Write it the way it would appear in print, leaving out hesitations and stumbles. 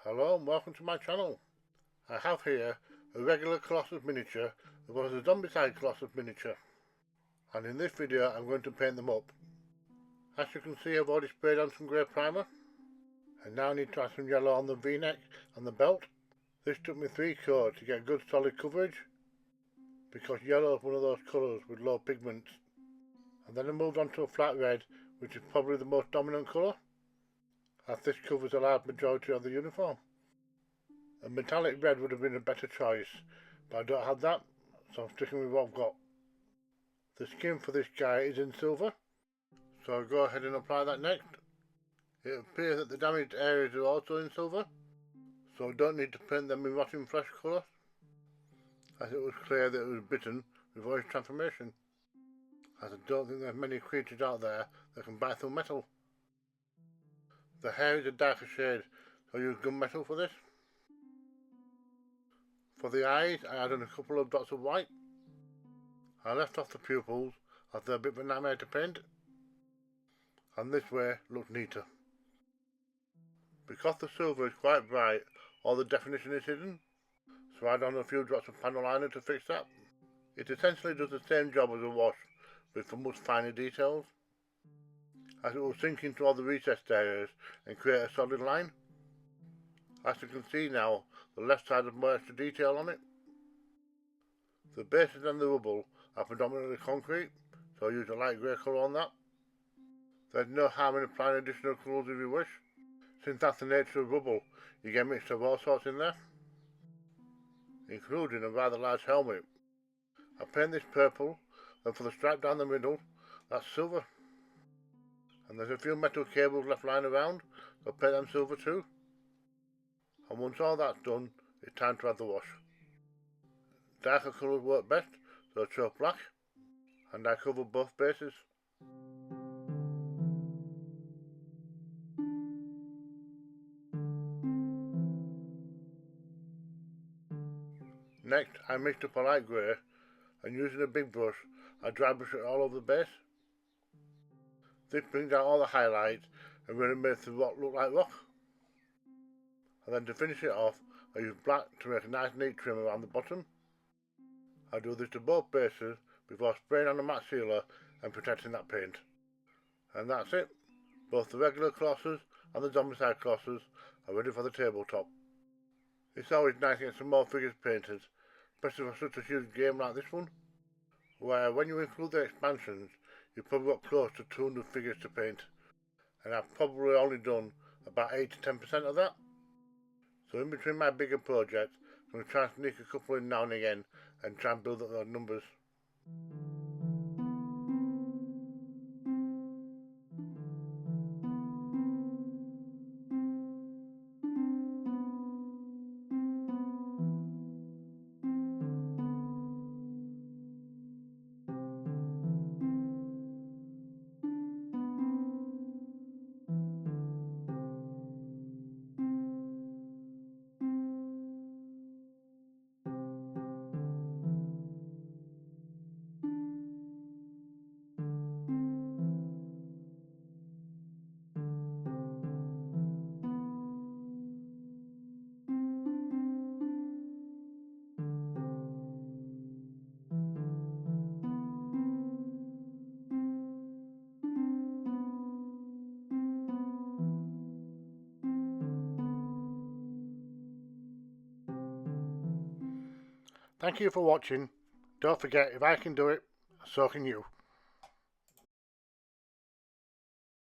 Hello and welcome to my channel. I have here a regular Colossus miniature as well as a zombicide Colossus miniature, and in this video I'm going to paint them up. As you can see, I've already sprayed on some grey primer, and now I need to add some yellow on the v-neck and the belt. This took me 3 coats to get good solid coverage, because yellow is one of those colours with low pigments. And then I moved on to a flat red, which is probably the most dominant colour, as this covers a large majority of the uniform. A metallic red would have been a better choice, but I don't have that, so I'm sticking with what I've got. The skin for this guy is in silver, so I'll go ahead and apply that next. It appears that the damaged areas are also in silver, so I don't need to paint them in rotting flesh colour, as it was clear that it was bitten with voice transformation, as I don't think there's many creatures out there that can bite through metal. The hair is a darker shade, so I use gunmetal for this. For the eyes, I added a couple of dots of white. I left off the pupils as they're a bit of a nightmare to paint, and this way looks neater. Because the silver is quite bright, all the definition is hidden, so I add on a few drops of panel liner to fix that. It essentially does the same job as a wash, but for much finer details, as it will sink into all the recessed areas and create a solid line. As you can see now, the left side has more extra detail on it. The bases and the rubble are predominantly concrete, so I use a light grey colour on that. There's no harm in applying additional colours if you wish, since that's the nature of rubble. You get a mixture of all sorts in there, including a rather large helmet. I paint this purple, then for the stripe down the middle, that's silver. And there's a few metal cables left lying around, so I'll paint them silver too. And once all that's done, it's time to add the wash. Darker colours work best, so I chose black, and I cover both bases. Next, I mixed up a light grey, and using a big brush, I dry brush it all over the base. This brings out all the highlights and really makes the rock look like rock. And then to finish it off, I use black to make a nice neat trim around the bottom. I do this to both bases before spraying on the matte sealer and protecting that paint. And that's it. Both the regular Colossus and the zombicide Colossus are ready for the tabletop. It's always nice to get some more figures painted, especially for such a huge game like this one, where when you include the expansions, you've probably got close to 200 figures to paint, and I've probably only done about 8 to 10% of that. So in between my bigger projects, I'm going to try and sneak a couple in now and again and try and build up those numbers. Thank you for watching. Don't forget, if I can do it, so can you.